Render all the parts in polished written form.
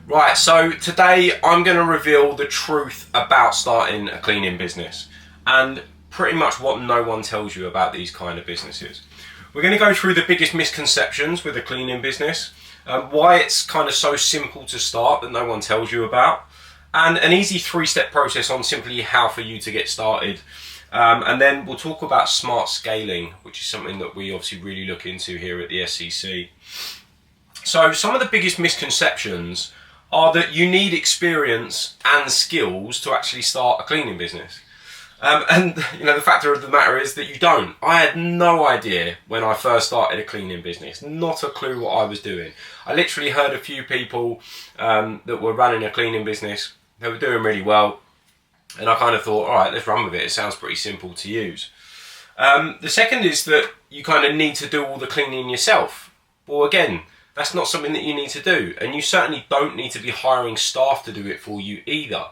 Right, so today I'm going to reveal the truth about starting a cleaning business and pretty much what no one tells you about these kind of businesses. We're going to go through the biggest misconceptions with a cleaning business, why it's kind of so simple to start that no one tells you about, and an easy 3-step process on simply how for you to get started. And then we'll talk about smart scaling, which is something that we obviously really look into here at the SEC. So some of the biggest misconceptions are that you need experience and skills to actually start a cleaning business. And the fact of the matter is that you don't. I had no idea when I first started a cleaning business, not a clue what I was doing. I literally heard a few people that were running a cleaning business, they were doing really well, and I kind of thought, all right, let's run with it. It sounds pretty simple to use. The second is that you kind of need to do all the cleaning yourself. Well, again, that's not something that you need to do, and you certainly don't need to be hiring staff to do it for you either.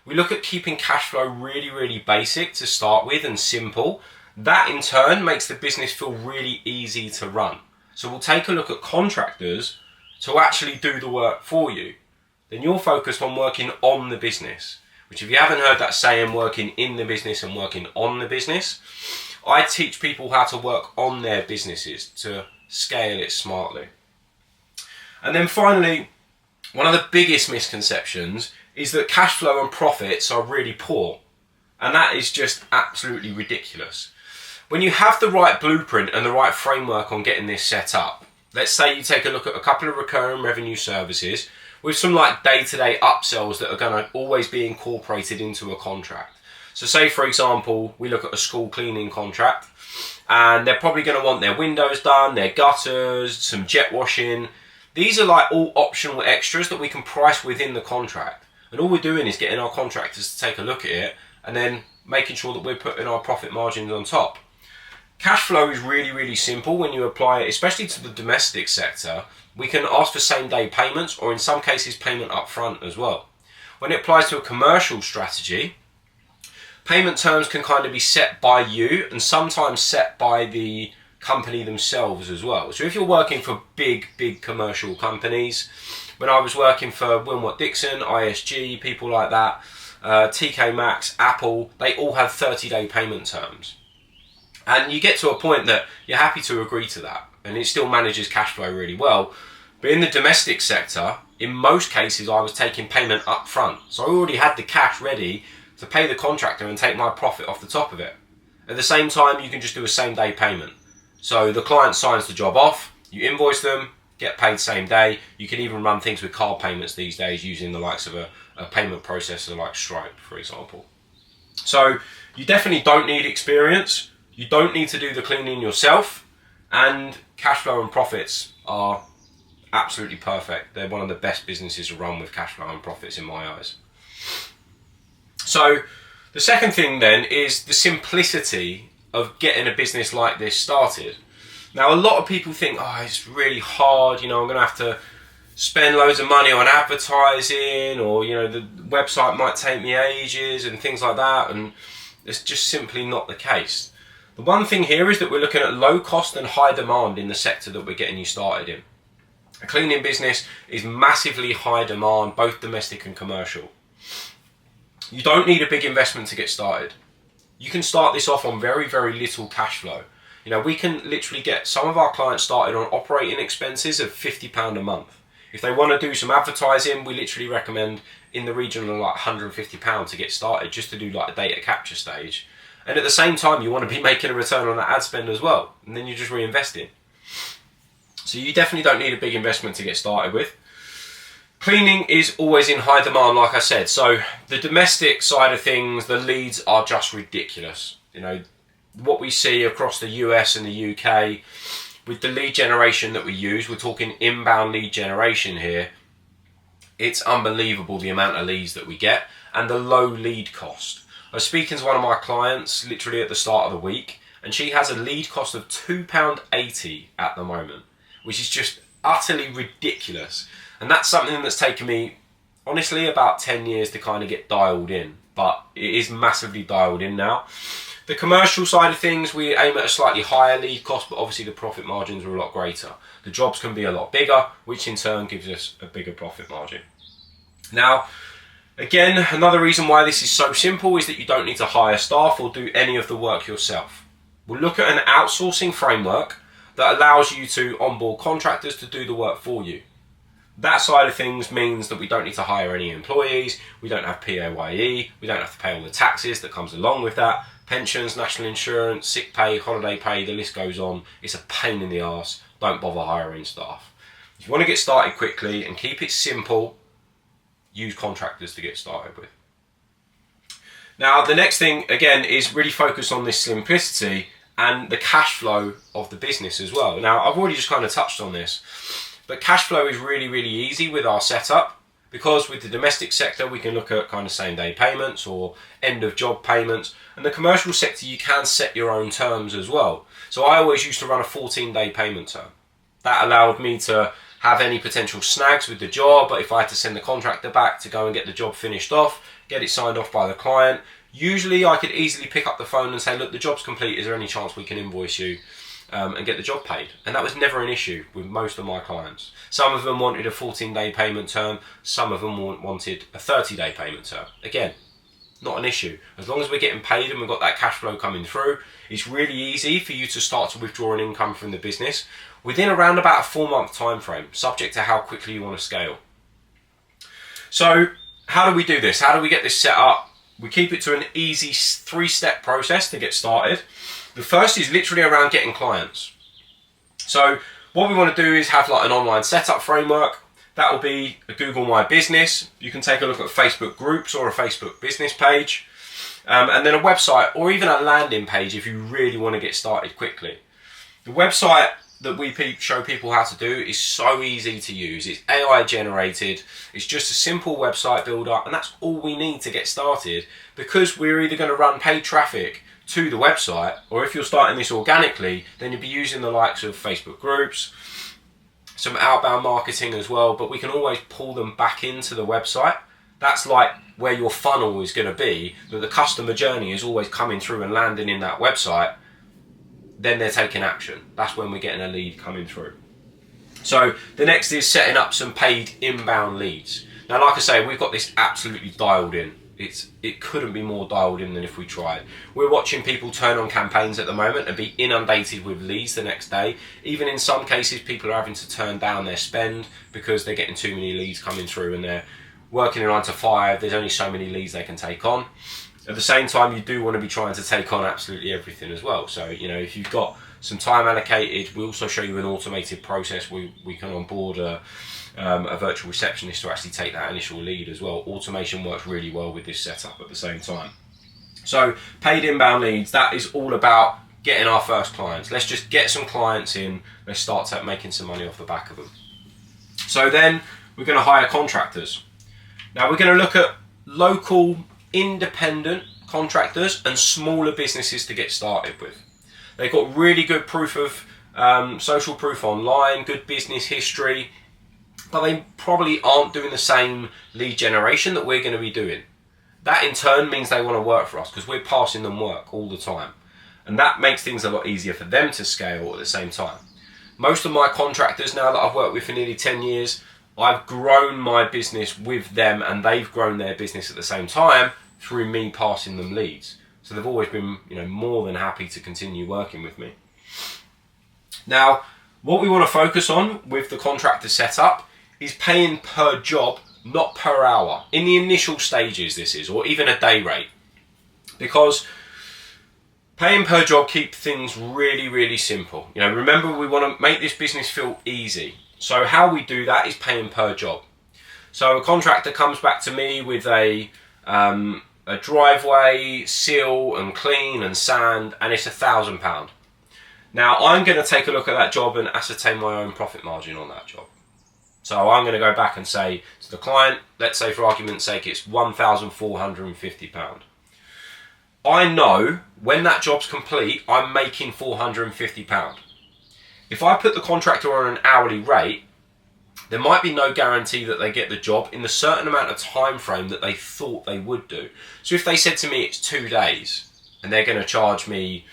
We look at keeping cash flow really, really basic to start with and simple. That in turn makes the business feel really easy to run. So we'll take a look at contractors to actually do the work for you. Then you're focused on working on the business, which if you haven't heard that saying, working in the business and working on the business, I teach people how to work on their businesses to scale it smartly. And then finally, one of the biggest misconceptions is that cash flow and profits are really poor. And that is just absolutely ridiculous. When you have the right blueprint and the right framework on getting this set up, let's say you take a look at a couple of recurring revenue services with some like day-to-day upsells that are going to always be incorporated into a contract. So say, for example, we look at a school cleaning contract and they're probably going to want their windows done, their gutters, some jet washing. These are like all optional extras that we can price within the contract. And all we're doing is getting our contractors to take a look at it and then making sure that we're putting our profit margins on top. Cash flow is really, really simple when you apply it, especially to the domestic sector. We can ask for same-day payments or in some cases payment up front as well. When it applies to a commercial strategy, payment terms can kind of be set by you and sometimes set by the company themselves as well. So if you're working for big commercial companies, when I was working for Wilmot Dixon, ISG, people like that, TK Maxx, Apple, they all have 30-day payment terms. And you get to a point that you're happy to agree to that, and it still manages cash flow really well. But in the domestic sector, in most cases, I was taking payment up front. So I already had the cash ready to pay the contractor and take my profit off the top of it. At the same time, you can just do a same-day payment. So the client signs the job off, you invoice them, get paid same day. You can even run things with card payments these days using the likes of a payment processor like Stripe, for example. So you definitely don't need experience. You don't need to do the cleaning yourself. And cash flow and profits are absolutely perfect. They're one of the best businesses to run with cash flow and profits in my eyes. So the second thing then is the simplicity of getting a business like this started. Now, a lot of people think, oh, it's really hard, I'm going to have to spend loads of money on advertising, or, the website might take me ages and things like that, and it's just simply not the case. The one thing here is that we're looking at low cost and high demand in the sector that we're getting you started in. A cleaning business is massively high demand, both domestic and commercial. You don't need a big investment to get started. You can start this off on very, very little cash flow. We can literally get some of our clients started on operating expenses of £50 a month. If they want to do some advertising, we literally recommend in the region of like £150 to get started, just to do like a data capture stage. And at the same time, you want to be making a return on that ad spend as well. And then you're just reinvesting. So you definitely don't need a big investment to get started with. Cleaning is always in high demand, like I said. So the domestic side of things, the leads are just ridiculous. What we see across the US and the UK with the lead generation that we use, we're talking inbound lead generation here. It's unbelievable the amount of leads that we get and the low lead cost. I was speaking to one of my clients literally at the start of the week, and she has a lead cost of £2.80 at the moment, which is just utterly ridiculous. And that's something that's taken me, honestly, about 10 years to kind of get dialed in, but it is massively dialed in now. The commercial side of things, we aim at a slightly higher lead cost, but obviously the profit margins are a lot greater. The jobs can be a lot bigger, which in turn gives us a bigger profit margin. Now, again, another reason why this is so simple is that you don't need to hire staff or do any of the work yourself. We'll look at an outsourcing framework that allows you to onboard contractors to do the work for you. That side of things means that we don't need to hire any employees, we don't have PAYE, we don't have to pay all the taxes that comes along with that, pensions, national insurance, sick pay, holiday pay, the list goes on. It's a pain in the arse. Don't bother hiring staff. If you want to get started quickly and keep it simple, use contractors to get started with. Now, the next thing, again, is really focus on this simplicity and the cash flow of the business as well. Now, I've already just kind of touched on this, but cash flow is really, really easy with our setup, because with the domestic sector, we can look at kind of same day payments or end of job payments. And the commercial sector, you can set your own terms as well. So I always used to run a 14-day payment term. That allowed me to have any potential snags with the job, but if I had to send the contractor back to go and get the job finished off, get it signed off by the client, usually I could easily pick up the phone and say, look, the job's complete, is there any chance we can invoice you and get the job paid? And that was never an issue with most of my clients. Some of them wanted a 14-day payment term, some of them wanted a 30-day payment term. Again, not an issue. As long as we're getting paid and we've got that cash flow coming through, it's really easy for you to start to withdraw an income from the business within around about a 4-month time frame, subject to how quickly you want to scale. So how do we do this? How do we get this set up? We keep it to an easy 3-step process to get started. The first is literally around getting clients. So what we want to do is have like an online setup framework. That will be a Google My Business. You can take a look at Facebook groups or a Facebook business page. And then a website or even a landing page if you really want to get started quickly. The website that we show people how to do is so easy to use. It's AI generated. It's just a simple website builder, and that's all we need to get started, because we're either going to run paid traffic to the website, or if you're starting this organically, then you'll be using the likes of Facebook groups, some outbound marketing as well, but we can always pull them back into the website. That's like where your funnel is going to be, that the customer journey is always coming through and landing in that website. Then they're taking action. That's when we're getting a lead coming through. So the next is setting up some paid inbound leads. Now, like I say, we've got this absolutely dialed in. It couldn't be more dialed in than if we tried. We're watching people turn on campaigns at the moment and be inundated with leads the next day. Even in some cases, people are having to turn down their spend because they're getting too many leads coming through, and they're working a 9 to 5. There's only so many leads they can take on. At the same time, you do want to be trying to take on absolutely everything as well. So, you know, if you've got some time allocated, we also show you an automated process. We can onboard a virtual receptionist to actually take that initial lead as well. Automation works really well with this setup at the same time. So paid inbound leads, that is all about getting our first clients. Let's just get some clients in. Let's start making some money off the back of them. So then we're going to hire contractors. Now we're going to look at local independent contractors and smaller businesses to get started with. They've got really good proof of social proof online, good business history, but they probably aren't doing the same lead generation that we're going to be doing. That in turn means they want to work for us because we're passing them work all the time. And that makes things a lot easier for them to scale at the same time. Most of my contractors now that I've worked with for nearly 10 years, I've grown my business with them and they've grown their business at the same time through me passing them leads. So they've always been, more than happy to continue working with me. Now, what we want to focus on with the contractor setup is paying per job, not per hour. In the initial stages this is, or even a day rate. Because paying per job keeps things really, really simple. Remember, we want to make this business feel easy. So how we do that is paying per job. So a contractor comes back to me with a driveway, seal and clean and sand, and it's £1,000. Now I'm going to take a look at that job and ascertain my own profit margin on that job. So I'm going to go back and say to the client, let's say for argument's sake it's £1,450. I know when that job's complete, I'm making £450. If I put the contractor on an hourly rate, there might be no guarantee that they get the job in the certain amount of time frame that they thought they would do. So if they said to me it's 2 days and they're going to charge me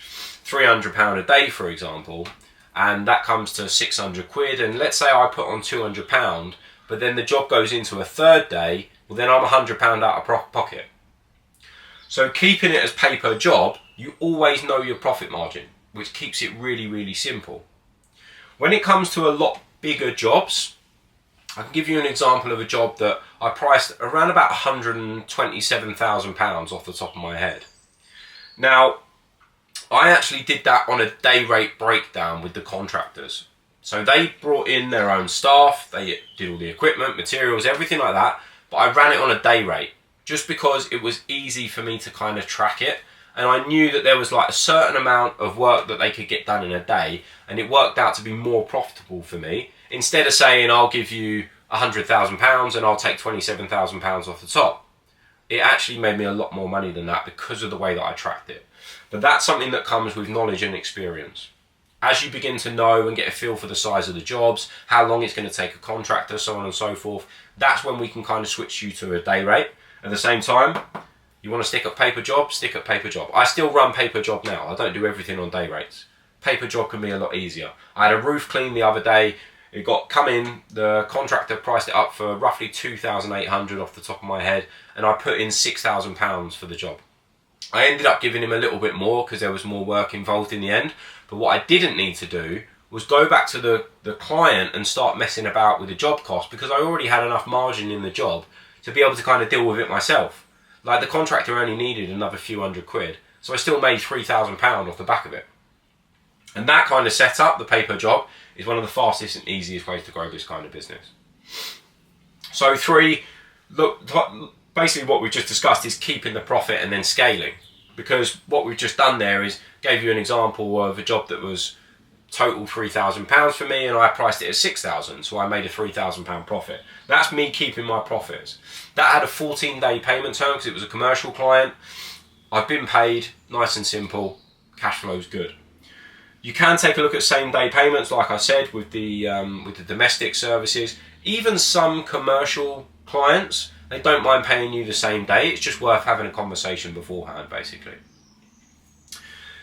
£300 a day, for example, and that comes to 600 quid, and let's say I put on £200, but then the job goes into a third day well then I'm £100 out of pocket. So keeping it as pay per job, you always know your profit margin, which keeps it really, really simple. When it comes to a lot bigger jobs, I can give you an example of a job that I priced around about £127,000 off the top of my head. Now, I actually did that on a day rate breakdown with the contractors. So they brought in their own staff, they did all the equipment, materials, everything like that, but I ran it on a day rate just because it was easy for me to kind of track it. And I knew that there was like a certain amount of work that they could get done in a day, and it worked out to be more profitable for me. Instead of saying I'll give you £100,000 and I'll take £27,000 off the top, it actually made me a lot more money than that because of the way that I tracked it. But that's something that comes with knowledge and experience. As you begin to know and get a feel for the size of the jobs, how long it's going to take a contractor, so on and so forth, that's when we can kind of switch you to a day rate. At the same time, you want to stick at paper job, stick at paper job. I still run paper job now. I don't do everything on day rates. Paper job can be a lot easier. I had a roof clean the other day. It got come in, the contractor priced it up for roughly 2,800 off the top of my head, and I put in £6,000 for the job. I ended up giving him a little bit more because there was more work involved in the end. But what I didn't need to do was go back to the client and start messing about with the job cost, because I already had enough margin in the job to be able to kind of deal with it myself. Like, the contractor only needed another few £100, so I still made £3,000 off the back of it. And that kind of setup, the pay per job, is one of the fastest and easiest ways to grow this kind of business. So basically what we've just discussed is keeping the profit and then scaling. Because what we've just done there is gave you an example of a job that was total £3,000 for me, and I priced it at £6,000, so I made a £3,000 profit. That's me keeping my profits. That had a 14-day payment term because it was a commercial client. I've been paid, nice and simple, cash flow's good. You can take a look at same-day payments, like I said, with the domestic services. Even some commercial clients, they don't mind paying you the same day. It's just worth having a conversation beforehand, basically.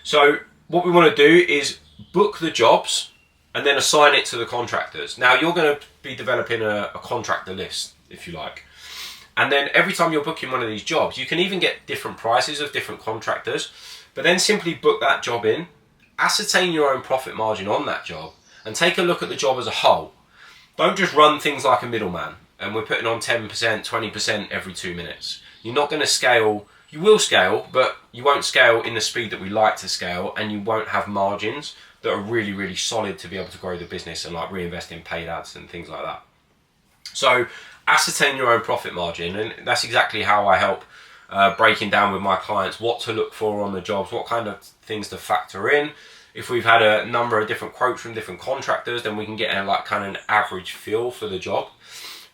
So what we want to do is book the jobs and then assign it to the contractors. Now, you're going to be developing a contractor list, if you like. And then every time you're booking one of these jobs, you can even get different prices of different contractors, but then simply book that job in, ascertain your own profit margin on that job, and take a look at the job as a whole. Don't just run things like a middleman, and we're putting on 10%, 20% every 2 minutes. You're not going to scale. You will scale, but you won't scale in the speed that we like to scale, and you won't have margins that are really, really solid to be able to grow the business and like reinvest in paid ads and things like that. So ascertain your own profit margin, and that's exactly how I help breaking down with my clients what to look for on the jobs, what kind of things to factor in. If we've had a number of different quotes from different contractors, then we can get a like kind of an average feel for the job.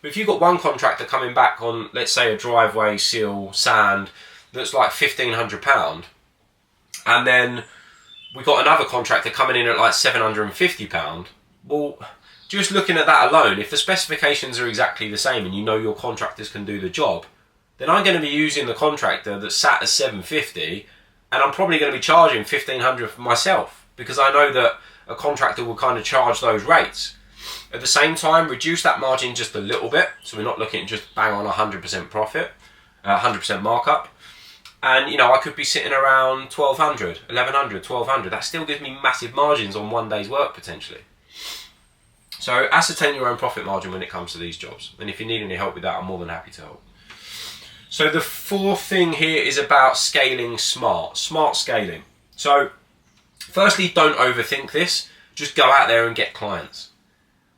But if you've got one contractor coming back on, let's say, a driveway, seal, sand, that's like £1,500, and then we got another contractor coming in at like £750, well, just looking at that alone, if the specifications are exactly the same and you know your contractors can do the job, then I'm going to be using the contractor that's sat at £750, and I'm probably going to be charging £1,500 for myself, because I know that a contractor will kind of charge those rates. At the same time, reduce that margin just a little bit, so we're not looking at just bang on 100% profit, 100% markup. And, you know, I could be sitting around 1,200, 1,100, 1,200. That still gives me massive margins on one day's work, potentially. So ascertain your own profit margin when it comes to these jobs. And if you need any help with that, I'm more than happy to help. So the fourth thing here is about scaling smart scaling. So firstly, don't overthink this. Just go out there and get clients.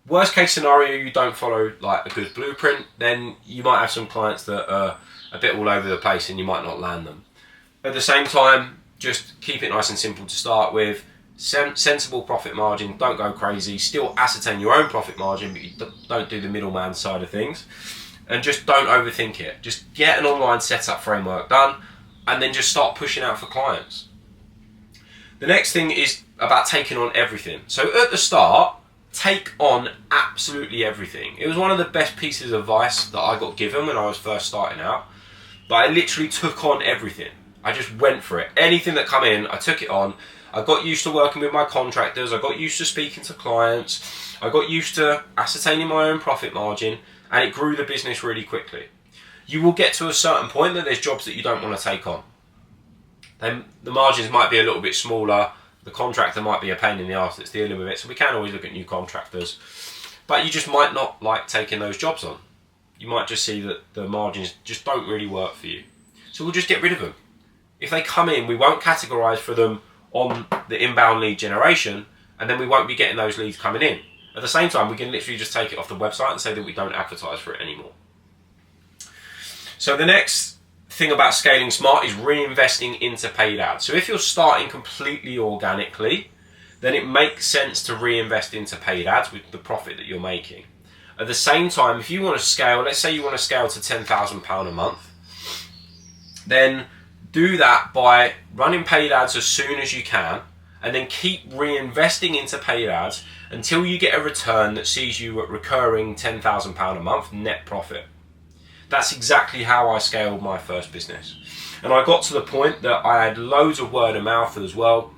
Worst case scenario, you don't follow like a good blueprint, then you might have some clients that are a bit all over the place and you might not land them. At the same time, just keep it nice and simple to start with. Sensible profit margin, don't go crazy. Still ascertain your own profit margin, but you don't do the middleman side of things. And just don't overthink it. Just get an online setup framework done and then just start pushing out for clients. The next thing is about taking on everything. So at the start, take on absolutely everything. It was one of the best pieces of advice that I got given when I was first starting out. But I literally took on everything. I just went for it. Anything that come in, I took it on. I got used to working with my contractors. I got used to speaking to clients. I got used to ascertaining my own profit margin, and it grew the business really quickly. you will get to a certain point that there's jobs that you don't want to take on. Then the margins might be a little bit smaller, the contractor might be a pain in the arse that's dealing with it, so we can always look at new contractors. But you just might not like taking those jobs on. You might just see that the margins just don't really work for you. So we'll just get rid of them. If they come in, we won't categorise for them on the inbound lead generation, and then we won't be getting those leads coming in. At the same time, we can literally just take it off the website and say that we don't advertise for it anymore. So the next thing about scaling smart is reinvesting into paid ads. So if you're starting completely organically, then it makes sense to reinvest into paid ads with the profit that you're making. At the same time, if you want to scale, let's say you want to scale to £10,000 a month, then do that by running paid ads as soon as you can, and then keep reinvesting into paid ads until you get a return that sees you at recurring £10,000 a month net profit. That's exactly how I scaled my first business. And I got to the point that I had loads of word of mouth as well.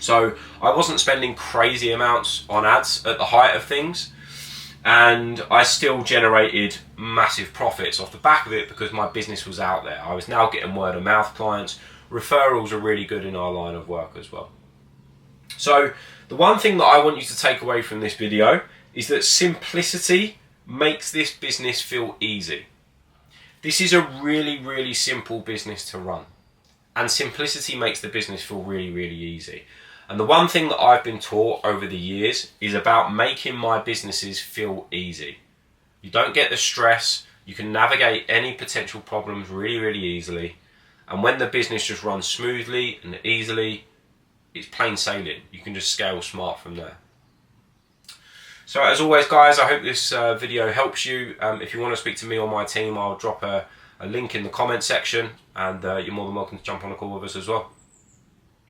So I wasn't spending crazy amounts on ads at the height of things, and I still generated massive profits off the back of it because my business was out there. I was now getting word of mouth clients. Referrals are really good in our line of work as well. So the one thing that I want you to take away from this video is that simplicity makes this business feel easy. This is a really, really simple business to run, and simplicity makes the business feel really, really easy. And the one thing that I've been taught over the years is about making my businesses feel easy. You don't get the stress, you can navigate any potential problems really, really easily, and when the business just runs smoothly and easily, it's plain sailing. You can just scale smart from there. So as always guys, I hope this video helps you. If you want to speak to me or my team, I'll drop a link in the comment section, and you're more than welcome to jump on a call with us as well.